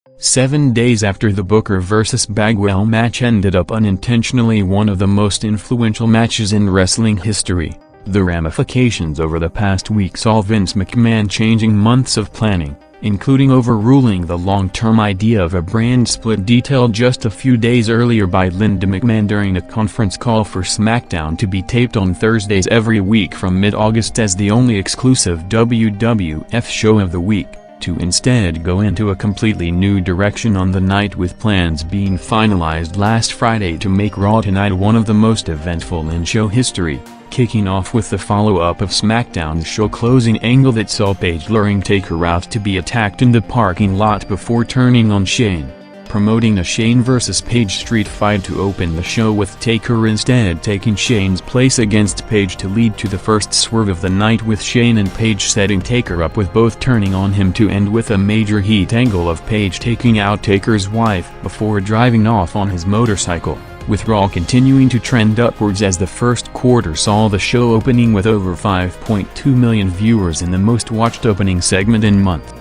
7 days after the Booker vs. Bagwell match ended up unintentionally one of the most influential matches in wrestling history, the ramifications over the past week saw Vince McMahon changing months of planning, including overruling the long-term idea of a brand split detailed just a few days earlier by Linda McMahon during a conference call for SmackDown to be taped on Thursdays every week from mid-August as the only exclusive WWF show of the week, to instead go into a completely new direction on the night, with plans being finalized last Friday to make Raw Tonight one of the most eventful in show history, kicking off with the follow-up of SmackDown's show closing angle that saw Paige luring Taker out to be attacked in the parking lot before turning on Shane, promoting a Shane vs. Paige street fight to open the show, with Taker instead taking Shane's place against Paige to lead to the first swerve of the night, with Shane and Paige setting Taker up, with both turning on him to end with a major heat angle of Paige taking out Taker's wife before driving off on his motorcycle, with Raw continuing to trend upwards as the first quarter saw the show opening with over 5.2 million viewers in the most watched opening segment in month.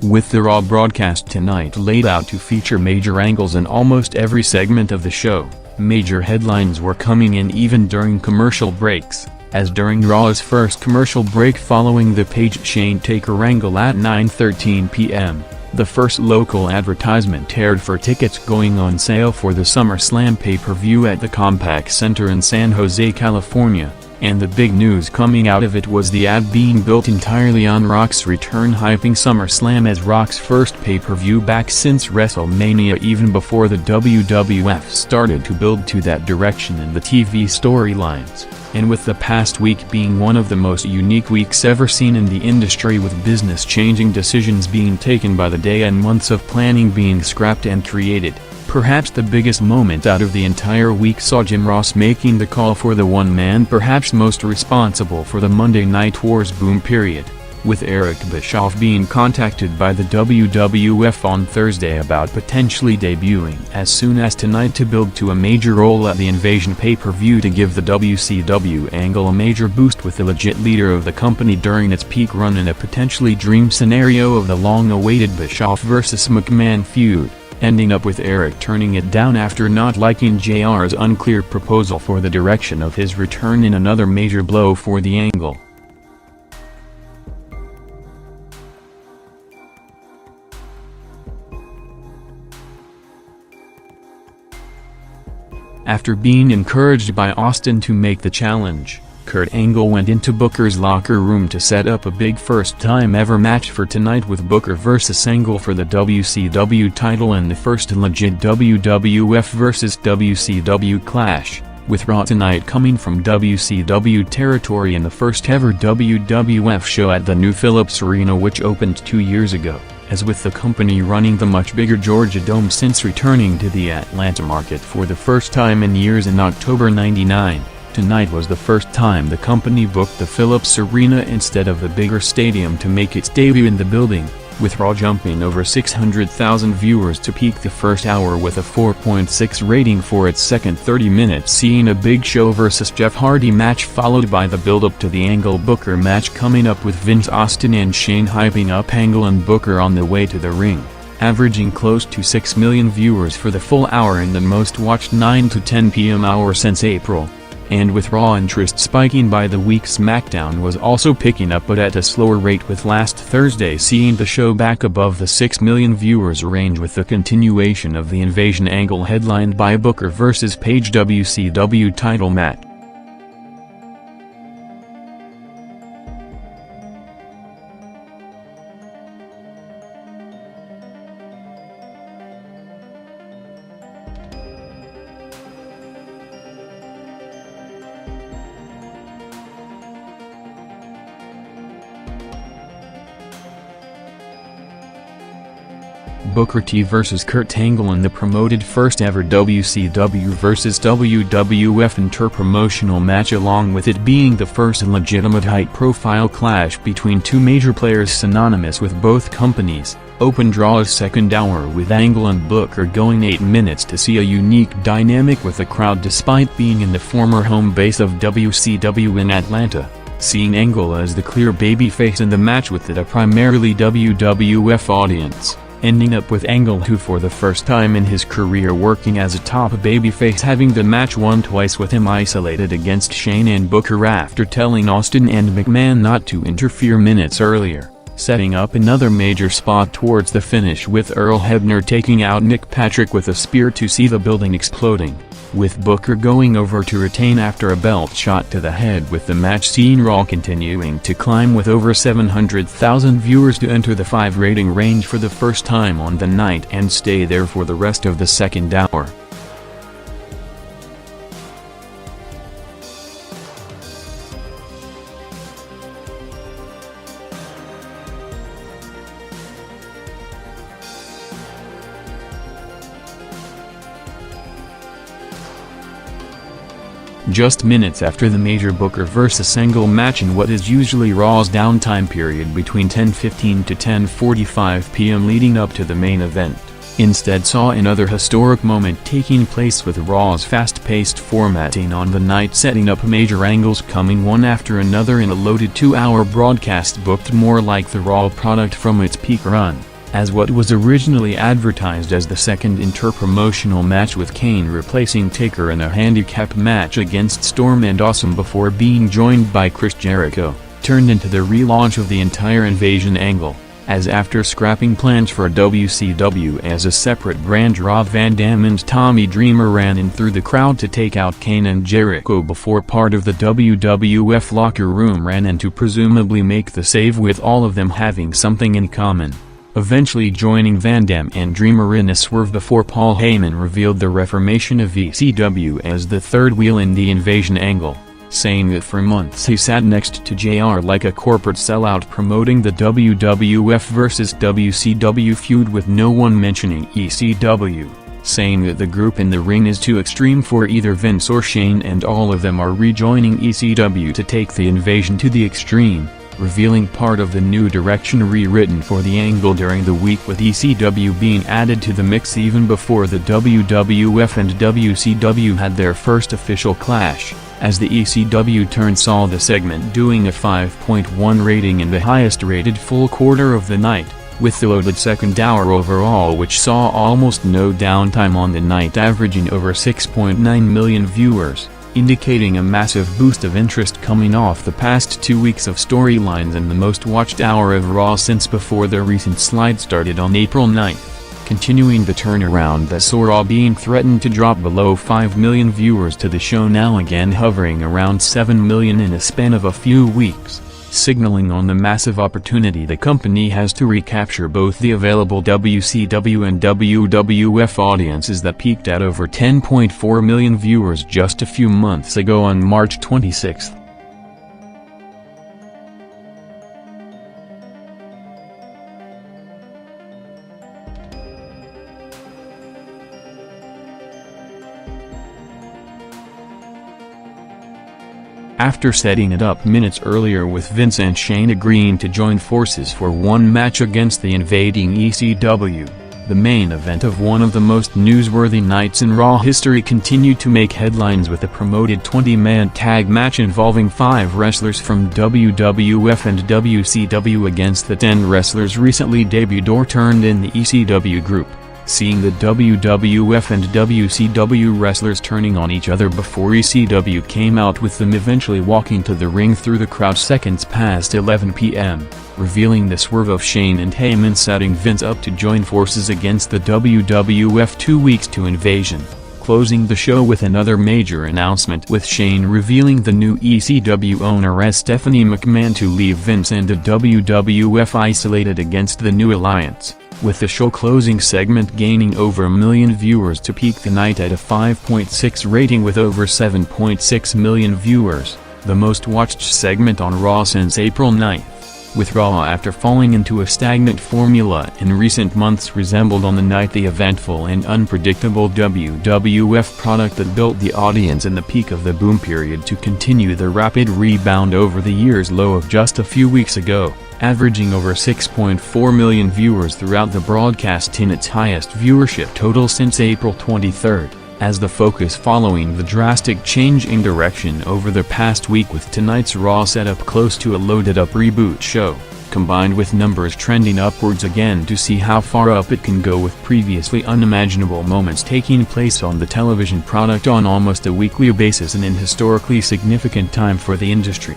With the Raw broadcast tonight laid out to feature major angles in almost every segment of the show, major headlines were coming in even during commercial breaks, as during Raw's first commercial break following the Paige-Shane Taker angle at 9:13 p.m., the first local advertisement aired for tickets going on sale for the SummerSlam pay-per-view at the Compaq Center in San Jose, California. And the big news coming out of it was the ad being built entirely on Rock's return, hyping SummerSlam as Rock's first pay-per-view back since WrestleMania, even before the WWF started to build to that direction in the TV storylines. And with the past week being one of the most unique weeks ever seen in the industry, with business-changing decisions being taken by the day and months of planning being scrapped and created, perhaps the biggest moment out of the entire week saw Jim Ross making the call for the one man perhaps most responsible for the Monday Night Wars boom period, with Eric Bischoff being contacted by the WWF on Thursday about potentially debuting as soon as tonight to build to a major role at the Invasion pay-per-view to give the WCW angle a major boost, with the legit leader of the company during its peak run in a potentially dream scenario of the long-awaited Bischoff vs. McMahon feud, ending up with Eric turning it down after not liking JR's unclear proposal for the direction of his return, in another major blow for the angle. After being encouraged by Austin to make the challenge, Kurt Angle went into Booker's locker room to set up a big first-time ever match for tonight, with Booker vs. Angle for the WCW title and the first legit WWF vs. WCW clash, with Raw Tonight coming from WCW territory in the first ever WWF show at the new Phillips Arena, which opened 2 years ago, as with the company running the much bigger Georgia Dome since returning to the Atlanta market for the first time in years in October '99. Tonight was the first time the company booked the Phillips Arena instead of the bigger stadium to make its debut in the building, with Raw jumping over 600,000 viewers to peak the first hour with a 4.6 rating for its second 30 minutes, seeing a Big Show vs. Jeff Hardy match followed by the build-up to the Angle Booker match coming up, with Vince, Austin and Shane hyping up Angle and Booker on the way to the ring, averaging close to 6 million viewers for the full hour in the most watched 9 to 10 p.m. hour since April. And with Raw interest spiking by the week, SmackDown was also picking up, but at a slower rate, with last Thursday seeing the show back above the 6 million viewers range, with the continuation of the Invasion angle headlined by Booker vs. Paige WCW title match. Booker T vs. Kurt Angle in the promoted first ever WCW vs. WWF inter-promotional match, along with it being the first legitimate high-profile clash between two major players synonymous with both companies, opened Raw's second hour with Angle and Booker going 8 minutes to see a unique dynamic with the crowd despite being in the former home base of WCW in Atlanta, seeing Angle as the clear babyface in the match with a primarily WWF audience, ending up with Angle who for the first time in his career working as a top babyface, having the match won twice with him isolated against Shane and Booker after telling Austin and McMahon not to interfere minutes earlier, setting up another major spot towards the finish with Earl Hebner taking out Nick Patrick with a spear to see the building exploding, with Booker going over to retain after a belt shot to the head, with the match seeing Raw continuing to climb with over 700,000 viewers to enter the 5 rating range for the first time on the night and stay there for the rest of the second hour. Just minutes after the major Booker vs. Angle match in what is usually Raw's downtime period between 10:15 to 10:45 p.m. leading up to the main event, instead saw another historic moment taking place with Raw's fast-paced formatting on the night, setting up major angles coming one after another in a loaded 2-hour broadcast booked more like the Raw product from its peak run, as what was originally advertised as the second inter-promotional match with Kane replacing Taker in a handicap match against Storm and Awesome before being joined by Chris Jericho, turned into the relaunch of the entire Invasion angle, as after scrapping plans for WCW as a separate brand, Rob Van Dam and Tommy Dreamer ran in through the crowd to take out Kane and Jericho before part of the WWF locker room ran in to presumably make the save, with all of them having something in common, eventually joining Van Dam and Dreamer in a swerve before Paul Heyman revealed the reformation of ECW as the third wheel in the Invasion angle, saying that for months he sat next to JR like a corporate sellout promoting the WWF vs. WCW feud with no one mentioning ECW, saying that the group in the ring is too extreme for either Vince or Shane and all of them are rejoining ECW to take the Invasion to the extreme, revealing part of the new direction rewritten for the angle during the week, with ECW being added to the mix even before the WWF and WCW had their first official clash, as the ECW turn saw the segment doing a 5.1 rating in the highest rated full quarter of the night, with the loaded second hour overall which saw almost no downtime on the night, averaging over 6.9 million viewers, indicating a massive boost of interest coming off the past 2 weeks of storylines and the most watched hour of Raw since before the recent slide started on April 9th, continuing the turnaround that saw Raw being threatened to drop below 5 million viewers to the show now again hovering around 7 million in a span of a few weeks, signaling on the massive opportunity the company has to recapture both the available WCW and WWF audiences that peaked at over 10.4 million viewers just a few months ago on March 26. After setting it up minutes earlier with Vince and Shane agreeing to join forces for one match against the invading ECW, the main event of one of the most newsworthy nights in Raw history continued to make headlines with a promoted 20-man tag match involving 5 wrestlers from WWF and WCW against the 10 wrestlers recently debuted or turned in the ECW group, seeing the WWF and WCW wrestlers turning on each other before ECW came out with them eventually walking to the ring through the crowd seconds past 11 p.m., revealing the swerve of Shane and Heyman setting Vince up to join forces against the WWF 2 weeks to Invasion, closing the show with another major announcement with Shane revealing the new ECW owner as Stephanie McMahon to leave Vince and the WWF isolated against the new alliance, with the show closing segment gaining over 1 million viewers to peak the night at a 5.6 rating with over 7.6 million viewers, the most watched segment on Raw since April 9th, with Raw after falling into a stagnant formula in recent months resembled on the night the eventful and unpredictable WWF product that built the audience in the peak of the boom period to continue the rapid rebound over the year's low of just a few weeks ago, averaging over 6.4 million viewers throughout the broadcast, in its highest viewership total since April 23, as the focus following the drastic change in direction over the past week, with tonight's Raw set up close to a loaded-up reboot show, combined with numbers trending upwards again to see how far up it can go, with previously unimaginable moments taking place on the television product on almost a weekly basis and in historically significant time for the industry.